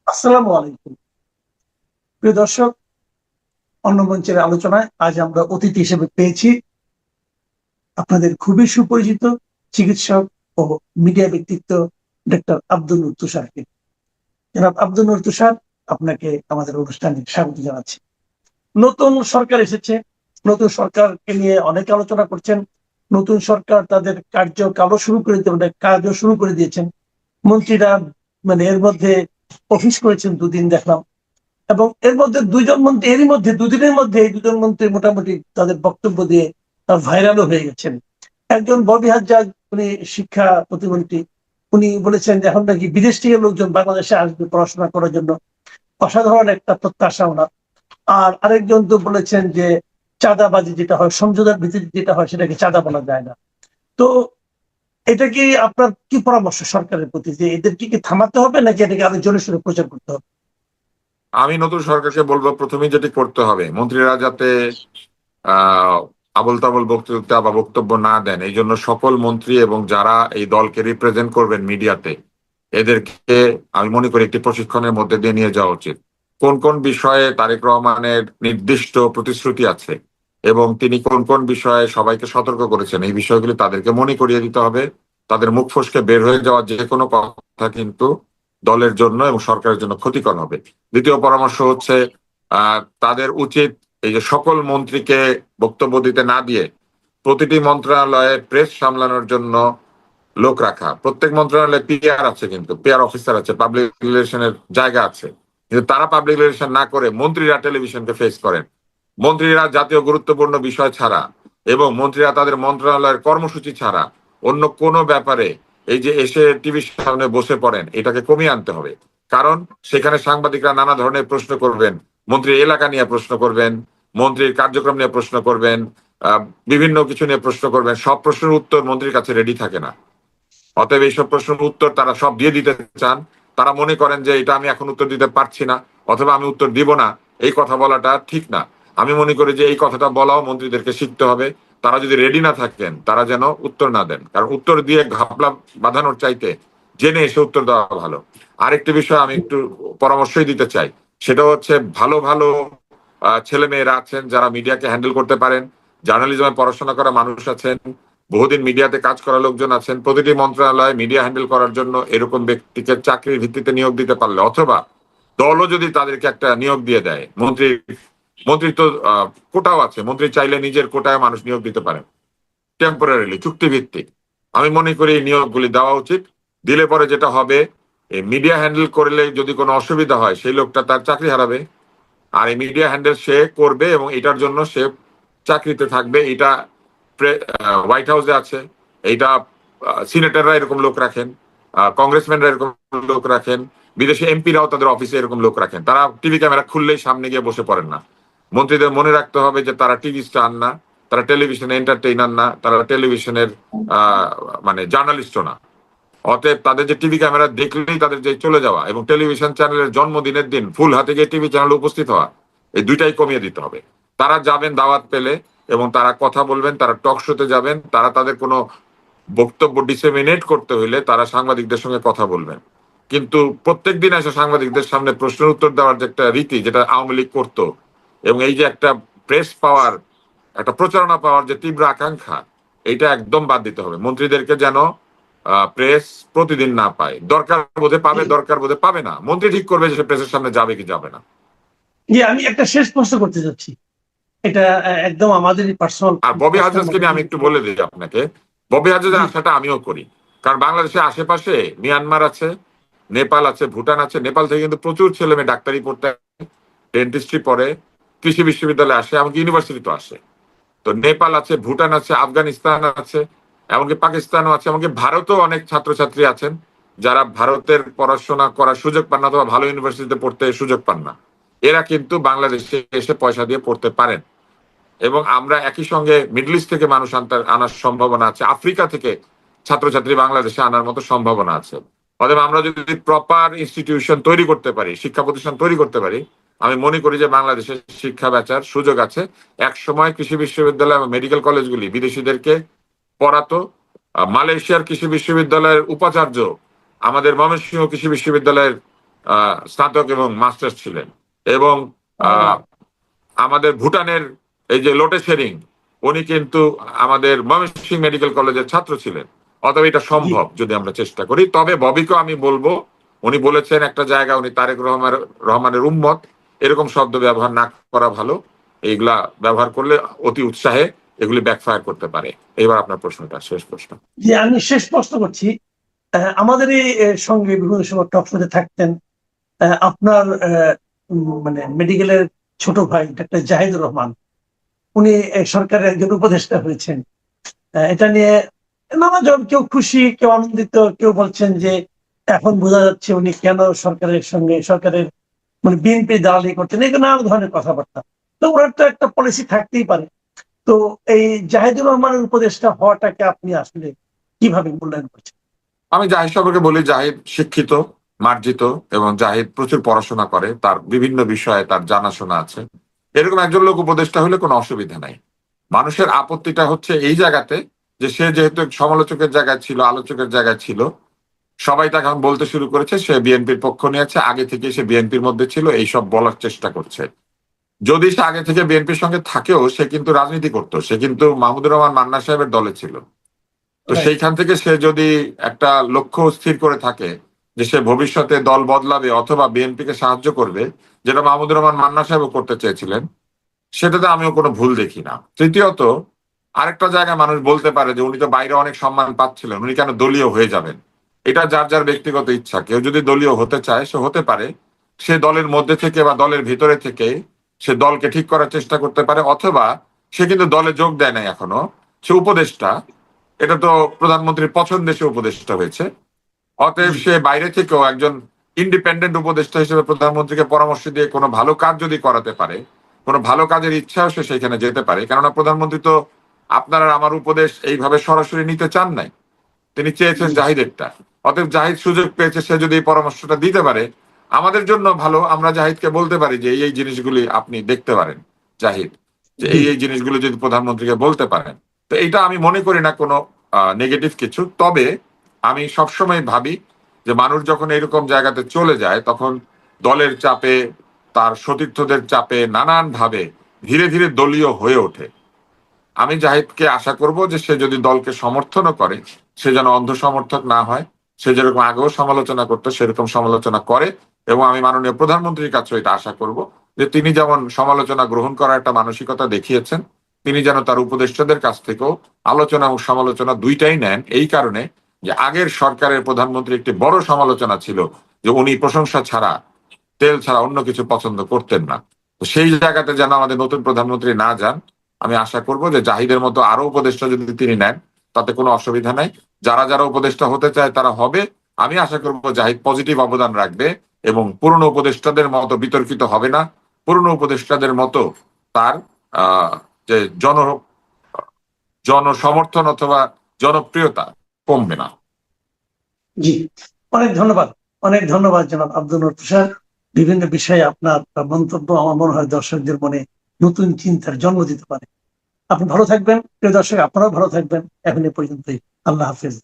আসসালামু আলাইকুম। প্রিয় দর্শক, অন্য মঞ্চের আলোচনায় আজ আমরা অতিথি হিসেবে পেয়েছি আপনাদের খুবই সুপরিচিত চিকিৎসক ও মিডিয়া ব্যক্তিত্ব ডক্টর আব্দুল নূর তুষারকে। জনাব আব্দুল নূর তুষার, আপনাকে আমাদের অনুষ্ঠানে স্বাগত জানাচ্ছি। নতুন সরকার এসেছে, নতুন সরকারকে নিয়ে অনেক আলোচনা করছেন। নতুন সরকার তাদের কার্যকালও শুরু করে কাজও শুরু করে দিয়েছেন। মন্ত্রীরা এর মধ্যে অফিস করেছেন, দুদিন দেখলাম। এবং এর মধ্যে দুইজন মন্ত্রী এরই মধ্যে দুদিনের মধ্যে এই দুজন মন্ত্রী মোটামুটি তাদের বক্তব্য দিয়ে ভাইরালও হয়ে গেছেন। একজন ববি হাজ্জাজ, উনি শিক্ষা প্রতিমন্ত্রী, উনি বলেছেন যে এখন নাকি বিদেশ থেকে লোকজন বাংলাদেশে আসবে পড়াশোনা করার জন্য। অসাধারণ একটা প্রত্যাশা ওনার। আর আরেকজন তো বলেছেন যে চাঁদাবাজি যেটা হয়, সমঝোতার ভিত্তিতে যেটা হয়, সেটাকে চাঁদা বলা যায় না। তো এটা কি আপনার কি পরামর্শ সরকারের প্রতি, যে এদেরকে কি থামাতে হবে নাকি এটাকে আরো জোরে সোরে প্রচার করতে হবে? আমি নতুন সরকারকে বলবো, প্রথমেই যেটি করতে হবে, মন্ত্রীরা যাতে আহ আবোল তাবোল বক্তৃতা বা বক্তব্য না দেন, এই জন্য সকল মন্ত্রী এবং যারা এই দলকে রিপ্রেজেন্ট করবেন মিডিয়াতে, এদেরকে আমি মনে করি একটি প্রশিক্ষণের মধ্যে দিয়ে নিয়ে যাওয়া উচিত। কোন কোন বিষয়ে তারেক রহমানের নির্দিষ্ট প্রতিশ্রুতি আছে এবং তিনি কোন কোন বিষয়ে সবাইকে সতর্ক করেছেন, এই বিষয়গুলি তাদেরকে মনে করিয়ে দিতে হবে। তাদের মুখ ফসকে বের হয়ে যাওয়া যে কোনো কথা কিন্তু দলের জন্য এবং সরকারের জন্য ক্ষতিকর হবে। দ্বিতীয় পরামর্শ হচ্ছে, তাদের উচিত এই যে সকল মন্ত্রীকে বক্তব্য দিতে না দিয়ে প্রতিটি মন্ত্রণালয়ে প্রেস সামলানোর জন্য লোক রাখা। প্রত্যেক মন্ত্রণালয়ে পিআর আছে, কিন্তু পিআর অফিসার আছে, পাবলিক রিলেশনের জায়গা আছে, কিন্তু তারা পাবলিক রিলেশন না করে মন্ত্রীরা টেলিভিশনকে ফেস করেন। মন্ত্রীরা জাতীয় গুরুত্বপূর্ণ বিষয় ছাড়া এবং মন্ত্রীরা তাদের মন্ত্রণালয়ের কর্মসূচি ছাড়া অন্য কোনো ব্যাপারে এই যে এসে টিভির সামনে বসে পড়েন, এটাকে কমিয়ে আনতে হবে। কারণ সেখানে সাংবাদিকরা নানা ধরনের প্রশ্ন করবেন, মন্ত্রীর এলাকা নিয়ে প্রশ্ন করবেন, মন্ত্রীর কার্যক্রম নিয়ে প্রশ্ন করবেন, বিভিন্ন কিছু নিয়ে প্রশ্ন করবেন। সব প্রশ্নের উত্তর মন্ত্রীর কাছে রেডি থাকে না। অতএব এইসব প্রশ্নের উত্তর তারা সব দিয়ে দিতে চান। তারা মনে করেন যে এটা আমি এখন উত্তর দিতে পারছি না অথবা আমি উত্তর দিব না, এই কথা বলাটা ঠিক না। আমি মনে করি যে এই কথাটা বলাও মন্ত্রীদেরকে শিখতে হবে। তারা যদি রেডি না থাকেন, তারা যেন উত্তর না দেন, কারণ উত্তর দিয়ে ঘাপলা বাঁধানোর চাইতে জেনে এসে উত্তর দেওয়া ভালো। আরেকটি বিষয় আমি একটু পরামর্শই দিতে চাই, সেটা হচ্ছে ভালো ভালো ছেলে মেয়েরা আছেন যারা মিডিয়াকে হ্যান্ডেল করতে পারেন, জার্নালিজমে পড়াশোনা করা মানুষ আছেন, বহুদিন মিডিয়াতে কাজ করা লোকজন আছেন। প্রতিটি মন্ত্রণালয়ে মিডিয়া হ্যান্ডেল করার জন্য এরকম ব্যক্তিকে চাকরির ভিত্তিতে নিয়োগ দিতে পারলে, অথবা দলও যদি তাদেরকে একটা নিয়োগ দিয়ে দেয়, মন্ত্রী তো কোটাও আছে, মন্ত্রী চাইলে নিজের কোটায় মানুষ নিয়োগ দিতে পারেন টেম্পোরারিলি, চুক্তি ভিত্তিক। আমি মনে করি এই নিয়োগগুলি দেওয়া উচিত। দিলে পরে যেটা হবে, এই মিডিয়া হ্যান্ডেল করলে যদি কোনো অসুবিধা হয়, সেই লোকটা তার চাকরি হারাবে। আর এই মিডিয়া হ্যান্ডেল সে করবে এবং এটার জন্য সে চাকরিতে থাকবে। এটা হোয়াইট হাউসে আছে, এইটা সিনেটররা এরকম লোক রাখেন, কংগ্রেসম্যানরা এরকম লোক রাখেন, বিদেশি এমপিরাও তাদের অফিসে এরকম লোক রাখেন। তারা টিভি ক্যামেরা খুললেই সামনে গিয়ে বসে পড়েন না। মন্ত্রীদের মনে রাখতে হবে যে তারা টিভি স্টার না, তারা টেলিভিশনে এন্টারটেইনার না, তারা টেলিভিশনের মানে জার্নালিস্টও না। অতএব তাদের যে টিভি ক্যামেরা দেখলেই তাদের যে চলে যাওয়া এবং টেলিভিশন চ্যানেলের জন্মদিনের দিন ফুল হাতে গিয়ে টিভি চ্যানেলে উপস্থিত হওয়া, এই দুইটাই কমিয়ে দিতে হবে। তারা যাবেন দাওয়াত পেলে এবং তারা কথা বলবেন, তারা টক শোতে যাবেন, তারা তাদের কোনো বক্তব্য ডিসেমিনেট করতে হইলে তারা সাংবাদিকদের সঙ্গে কথা বলবেন। কিন্তু প্রত্যেক দিন এসে সাংবাদিকদের সামনে প্রশ্নের উত্তর দেওয়ার যে একটা রীতি, যেটা আওয়ামী লীগ করতো, এবং এই যে একটা প্রেস পাওয়ার, একটা প্রচারণা পাওয়ার যে তীব্র আকাঙ্ক্ষা, এইটা একদম বাদ দিতে হবে। মন্ত্রীদেরকে যেন প্রেস প্রতিদিন না পায়, দরকার বোধে পাবে, দরকার বোধে পাবে না। মন্ত্রী ঠিক করবে যে সে প্রেসের সামনে যাবে কি যাবে না। যে আমি একটা শেষ প্রশ্ন করতে যাচ্ছি, এটা একদম আমাদেরই পার্সোনাল আর ববি প্রশ্নের হাজাজকে মধ্যে নিয়ে আমি দিয়ে। একটু বলে দিই আপনাকে, ববি হাজাজের জি। আশাটা আমিও করি। কারণ বাংলাদেশের আশেপাশে মিয়ানমার আছে, নেপাল আছে, ভুটান আছে। নেপাল থেকে কিন্তু প্রচুর ছেলে মেয়ে ডাক্তারি পড়তে, ডেন্টিস্ট্রি পড়ে, কৃষি বিশ্ববিদ্যালয়ে আসে, এমনকি ইউনিভার্সিটি তো আসে। তো নেপাল আছে, ভুটান আছে, আফগানিস্তান আছে, এমনকি পাকিস্তানও আছে, এমনকি ভারতও অনেক ছাত্রছাত্রী আছেন যারা ভারতের পড়াশোনা করার সুযোগ পান না অথবা ভালো ইউনিভার্সিটিতে পড়তে সুযোগ পান না। এরা কিন্তু বাংলাদেশে এসে পয়সা দিয়ে পড়তে পারেন। এবং আমরা একই সঙ্গে মিডল ইস্ট থেকে মানুষ আনার সম্ভাবনা আছে, আফ্রিকা থেকে ছাত্রছাত্রী বাংলাদেশে আনার মতো সম্ভাবনা আছে। অতএব আমরা যদি প্রপার ইনস্টিটিউশন তৈরি করতে পারি, শিক্ষা প্রতিষ্ঠান তৈরি করতে পারি, আমি মনে করি যে বাংলাদেশের শিক্ষা বেচার সুযোগ আছে। এক সময় কৃষি বিশ্ববিদ্যালয় এবং মেডিকেল কলেজগুলি বিদেশিদেরকে পড়াতো। মালয়েশিয়ার কৃষি বিশ্ববিদ্যালয়ের উপাচার্য আমাদের ময়মনসিংহ কৃষি বিশ্ববিদ্যালয়ের স্নাতক এবং মাস্টার্স ছিলেন, এবং আমাদের ভুটানের এই যে লোটে শেরিং, উনি কিন্তু আমাদের ময়মনসিংহ মেডিকেল কলেজের ছাত্র ছিলেন। অতএব এটা সম্ভব যদি আমরা চেষ্টা করি। তবে ববিকে আমি বলবো, উনি বলেছেন একটা জায়গা উনি তারেক রহমানের উম্মত, এরকম শব্দ ব্যবহার না করা ভালো। এইগুলা ব্যবহার করলে অতি উৎসাহে এগুলি ব্যাকফায়ার করতে পারে। এবার আপনার প্রশ্নটা, শেষ প্রশ্ন। যে আমি শেষ প্রশ্ন করছি, আমাদেরই সঙ্গে বিভিন্ন সময় টক শোতে থাকতেন আপনার মানে মেডিকেলের ছোট ভাই ডাক্তার জাহিদুর রহমান। উনি সরকারের একজন উপদেষ্টা হয়েছেন। এটা নিয়ে নানাজন, কেউ খুশি, কেউ আনন্দিত, কেউ বলছেন যে এখন বোঝা যাচ্ছে উনি কেন সরকারের সঙ্গে, সরকারের মানে বিএনপি দালালি করছেন, এই নানা ধরনের কথাবার্তা। তো ওনার তো একটা পলিসি থাকতেই পারে। তো এই জাহিদুর রহমানের উপদেষ্টা হওয়াটাকে আপনি আসলে কিভাবে মূল্যায়ন করছেন? আমি জাহিদ সম্পর্কে বলি, জাহিদ শিক্ষিত, মার্জিত, এবং জাহিদ প্রচুর পড়াশোনা করে, তার বিভিন্ন বিষয়ে তার জানাশোনা আছে। এরকম একজন লোক উপদেষ্টা হলে কোনো অসুবিধা নাই। মানুষের আপত্তিটা হচ্ছে এই জায়গাতে যে সে যেহেতু সমালোচকের জায়গায় ছিল, আলোচকের জায়গায় ছিল, সবাই তাকে এখন বলতে শুরু করেছে সে বিএনপির পক্ষ নিয়েছে, আগে থেকে সে বিএনপির মধ্যে ছিল, এইসব বলার চেষ্টা করছে। যদি সে আগে থেকে বিএনপির সঙ্গে থাকেও, সে কিন্তু রাজনীতি করতো, সে কিন্তু মাহমুদুর রহমান মান্না সাহেবের দলে ছিল। তো সেইখান থেকে সে যদি একটা লক্ষ্য স্থির করে থাকে যে সে ভবিষ্যতে দল বদলাবে অথবা বিএনপিকে সাহায্য করবে, যেটা মাহমুদুর রহমান মান্না সাহেবও করতে চেয়েছিলেন, সেটাতে আমিও কোনো ভুল দেখি না। তৃতীয়ত, আরেকটা জায়গায় মানুষ বলতে পারে যে উনি তো বাইরে অনেক সম্মান পাচ্ছিলেন, উনি কেন দলীয় হয়ে যাবেন? এটা যার যার ব্যক্তিগত ইচ্ছা। কেউ যদি দলীয় হতে চায় সে হতে পারে, সে দলের মধ্যে থেকে বা দলের ভিতরে থেকে সে দলকে ঠিক করার চেষ্টা করতে পারে, অথবা সে কিন্তু দলে যোগ দেয় নাই এখনো, সে উপদেষ্টা, এটা তো প্রধানমন্ত্রীর পছন্দের সে উপদেষ্টা হয়েছে। অতএব সে বাইরে থেকেও একজন ইন্ডিপেন্ডেন্ট উপদেষ্টা হিসেবে প্রধানমন্ত্রীকে পরামর্শ দিয়ে কোনো ভালো কাজ যদি করাতে পারে, কোনো ভালো কাজের ইচ্ছাও সে সেখানে যেতে পারে। কেননা প্রধানমন্ত্রী তো আপনার আর আমার উপদেশ এইভাবে সরাসরি নিতে চান নাই, তিনি চেয়েছেন জাহিদেরটা। অতএব জাহিদ সুযোগ পেয়েছে, সে যদি এই পরামর্শটা দিতে পারে আমাদের জন্য ভালো। আমরা জাহিদকে বলতে পারি যে এই জিনিসগুলি আপনি দেখতে পারেন জাহিদ, যে এই জিনিসগুলো যদি প্রধানমন্ত্রীকে বলতে পারেন। তো এইটা আমি মনে করি না কোনো নেগেটিভ কিছু। তবে আমি সবসময় ভাবি যে মানুষ যখন এরকম জায়গাতে চলে যায়, তখন দলের চাপে, তার সতীর্থদের চাপে, নানান ভাবে ধীরে ধীরে দলীয় হয়ে ওঠে। আমি জাহিদকে আশা করব যে সে যদি দলকে সমর্থনও করে, সে যেন অন্ধ সমর্থক না হয়। সে যেরকম আগেও সমালোচনা করতো সেরকম সমালোচনা করে, এবং আমি মাননীয় প্রধানমন্ত্রীর কাছে এটা আশা করব যে তিনি যেমন সমালোচনা গ্রহণ করার একটা মানসিকতা দেখিয়েছেন, তিনি যেন তার উপদেষ্টাদের কাছ থেকেও আলোচনা এবং সমালোচনা দুইটাই নেন। এই কারণে যে আগের সরকারের প্রধানমন্ত্রী একটি বড় সমালোচনা ছিল যে উনি প্রশংসা ছাড়া, তেল ছাড়া অন্য কিছু পছন্দ করতেন না। তো সেই জায়গাতে যেন আমাদের নতুন প্রধানমন্ত্রী না যান। আমি আশা করব যে জাহিদের মতো আরো উপদেষ্টা যদি তিনি নেন, তাতে কোনো অসুবিধা নাই। যারা যারা উপদেষ্টা হতে চায় তারা হবে। আমি আশা করব জাহিদ পজিটিভ অবদান রাখবে এবং পুরনো উপদেষ্টাদের মতো বিতর্কিত হবে না, পুরনো উপদেষ্টাদের মতো তার যে জনসমর্থন অথবা জনপ্রিয়তা কমবে না। জি, অনেক ধন্যবাদ। অনেক ধন্যবাদ জনাব আব্দুল নূর তুষার। বিভিন্ন বিষয়ে আপনার মন্তব্য আমার মনে হয় দর্শকদের মনে নতুন চিন্তার জন্ম দিতে পারে। আপনি ভালো থাকবেন, প্রিয় দর্শক, আপনারাও ভালো থাকবেন। এখন এ পর্যন্তই। আল্লাহ হাফেজ।